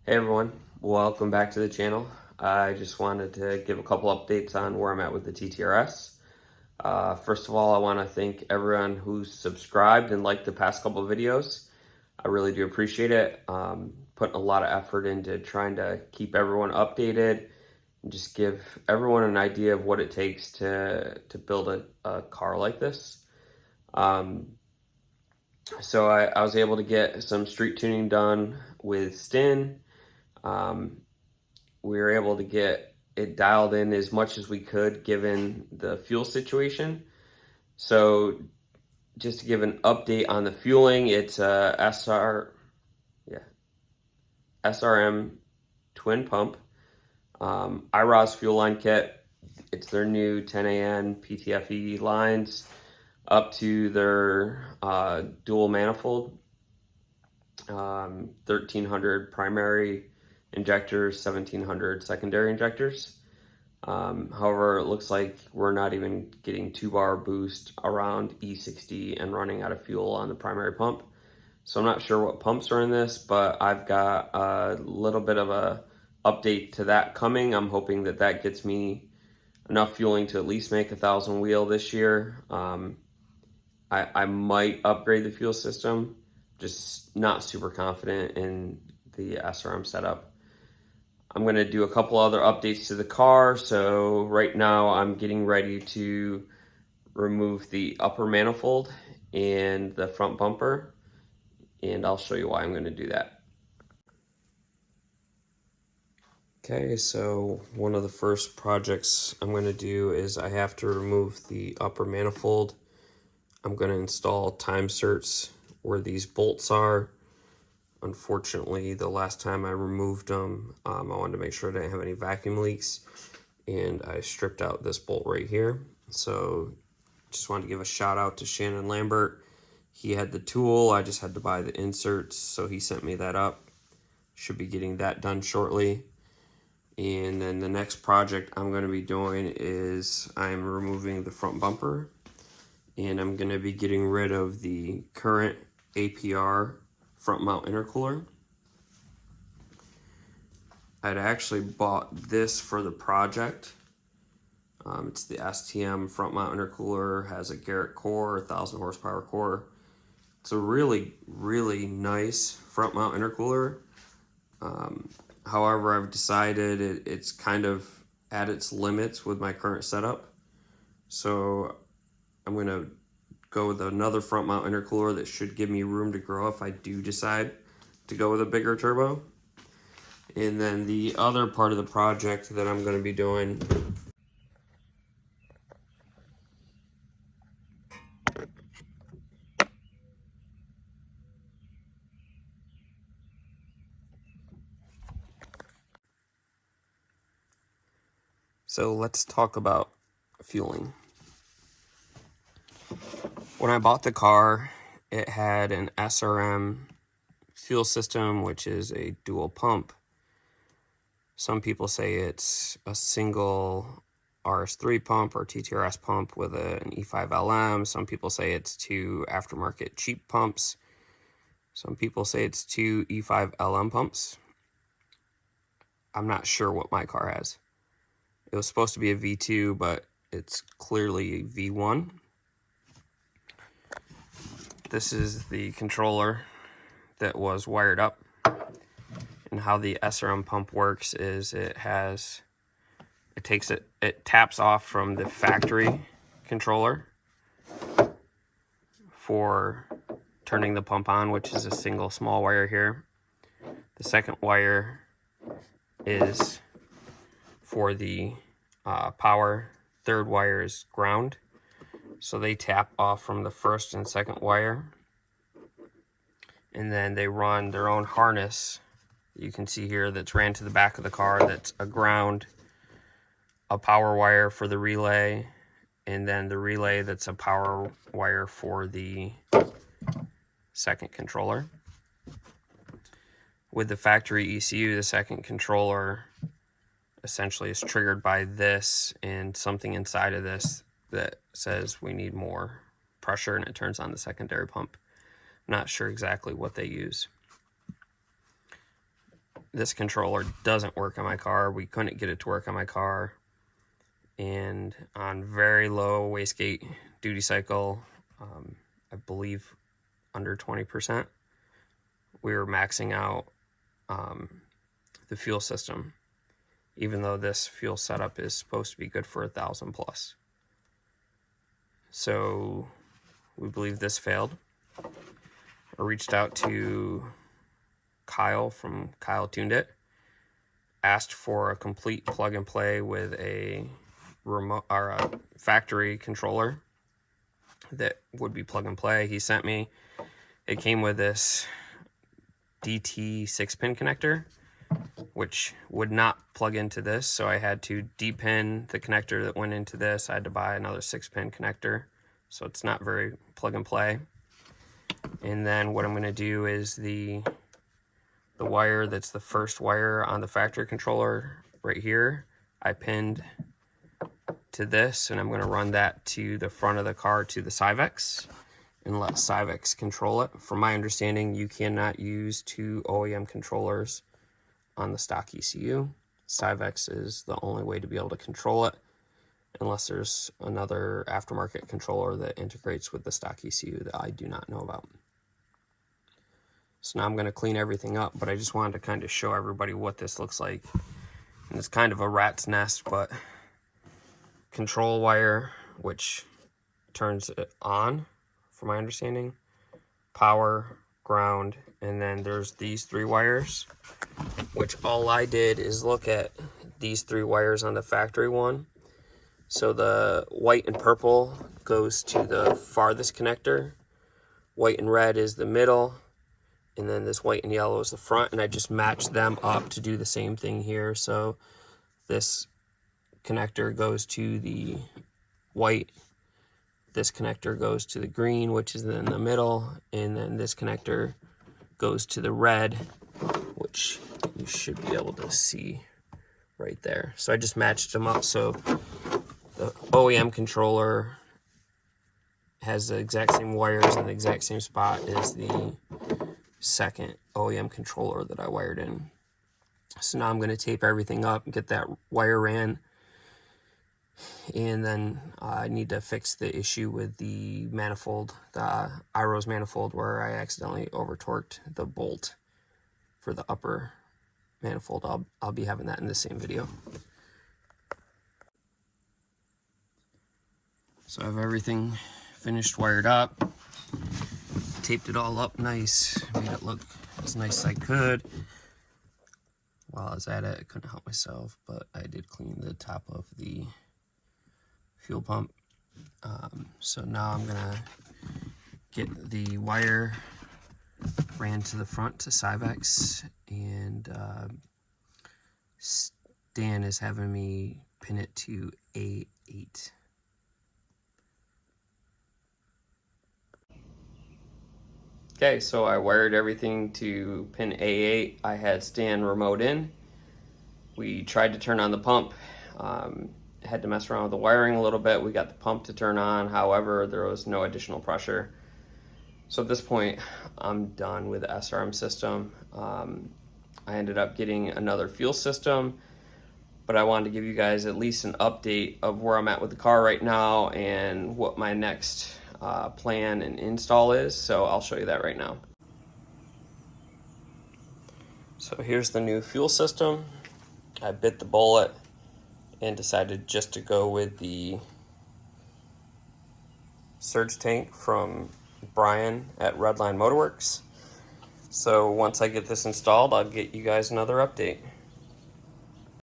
Hey everyone, welcome back to the channel. I just wanted to give a couple updates on where I'm at with the TTRS. First of all, I want to thank everyone who's subscribed and liked the past couple of videos. I really do appreciate it. Putting a lot of effort into trying to keep everyone updated and just give everyone an idea of what it takes to build a car like this. So I was able to get some street tuning done with Stin. We were able to get it dialed in as much as we could given the fuel situation. So just to give an update on the fueling, it's a SRM twin pump, Iroz fuel line kit. It's their new 10AN PTFE lines up to their dual manifold, 1300 primary injectors, 1700 secondary injectors. However, it looks like we're not even getting 2-bar boost around E60 and running out of fuel on the primary pump. So I'm not sure what pumps are in this, but I've got a little bit of a update to that coming. I'm hoping that that gets me enough fueling to at least make 1,000 wheel this year. I might upgrade the fuel system, just not super confident in the SRM setup. I'm going to do a couple other updates to the car. So right now I'm getting ready to remove the upper manifold and the front bumper, and I'll show you why I'm going to do that. Okay, so one of the first projects I'm going to do is I have to remove the upper manifold. I'm going to install time certs where these bolts are. Unfortunately, the last time I removed them, I wanted to make sure I didn't have any vacuum leaks, and I stripped out this bolt right here. So just wanted to give a shout out to Shannon Lambert. He had the tool, I just had to buy the inserts, so he sent me that up. Should be getting that done shortly. And then the next project I'm going to be doing is I'm removing the front bumper, and I'm going to be getting rid of the current APR front mount intercooler. I'd actually bought this for the project. It's the STM front mount intercooler, has a Garrett core, 1,000 horsepower core. It's a really, really nice front mount intercooler. However, I've decided it's kind of at its limits with my current setup. So I'm going to go with another front mount intercooler that should give me room to grow if I do decide to go with a bigger turbo. And then the other part of the project that I'm going to be doing So let's talk about fueling. When I bought the car, it had an SRM fuel system, which is a dual pump. Some people say it's a single RS3 pump or TTRS pump with an E5 LM. Some people say it's two aftermarket cheap pumps. Some people say it's two E5 LM pumps. I'm not sure what my car has. It was supposed to be a V2, but it's clearly a V1. This is the controller that was wired up. And how the SRM pump works is it taps off from the factory controller for turning the pump on, which is a single small wire here. The second wire is for the power. Third wire is ground. So they tap off from the first and second wire. And then they run their own harness. You can see here that's ran to the back of the car. That's a ground, a power wire for the relay, and then the relay that's a power wire for the second controller. With the factory ECU, the second controller essentially is triggered by this and something inside of this that says we need more pressure, and it turns on the secondary pump. Not sure exactly what they use. this controller doesn't work on my car. We couldn't get it to work on my car. And on very low wastegate duty cycle, I believe under 20%, we were maxing out the fuel system, even though this fuel setup is supposed to be good for 1,000 plus. So we believe this failed. I reached out to Kyle from Kyle Tuned It, asked for a complete plug and play with a remote or a factory controller that would be plug and play. He sent me, it came with this DT 6-pin connector, which would not plug into this, so I had to depin the connector that went into this. I had to buy another 6-pin connector, so it's not very plug and play. And then what I'm going to do is the wire that's the first wire on the factory controller right here, I pinned to this, and I'm going to run that to the front of the car to the Syvex and let Syvex control it. From my understanding, you cannot use 2 OEM controllers on the stock ECU. Syvex is the only way to be able to control it, unless there's another aftermarket controller that integrates with the stock ECU that I do not know about. So now I'm going to clean everything up, but I just wanted to kind of show everybody what this looks like. And it's kind of a rat's nest, but control wire, which turns it on, from my understanding, power, ground, and then there's these 3 wires, which all I did is look at these 3 wires on the factory one. So the white and purple goes to the farthest connector, white and red is the middle, and then this white and yellow is the front, and I just matched them up to do the same thing here. So this connector goes to the white, this connector goes to the green, which is in the middle, and then this connector goes to the red, which you should be able to see right there. So I just matched them up so the OEM controller has the exact same wires in the exact same spot as the second OEM controller that I wired in. So now I'm going to tape everything up and get that wire ran, and then I need to fix the issue with the manifold, the Iroz manifold, where I accidentally over torqued the bolt for the upper manifold. I'll be having that in the same video. So I have everything finished wired up, taped it all up nice, made it look as nice as I could. While I was at it, I couldn't help myself, but I did clean the top of the fuel pump. So now I'm gonna get the wire ran to the front to Syvex, and Stan is having me pin it to A8. Okay, so I wired everything to pin A8. I had Stan remote in. We tried to turn on the pump. Had to mess around with the wiring a little bit. We got the pump to turn on. However, there was no additional pressure. So at this point, I'm done with the SRM system. I ended up getting another fuel system, but I wanted to give you guys at least an update of where I'm at with the car right now and what my next plan and install is. So I'll show you that right now. So here's the new fuel system. I bit the bullet and decided just to go with the surge tank from Brian at Redline MotorWorks. So once I get this installed, I'll get you guys another update.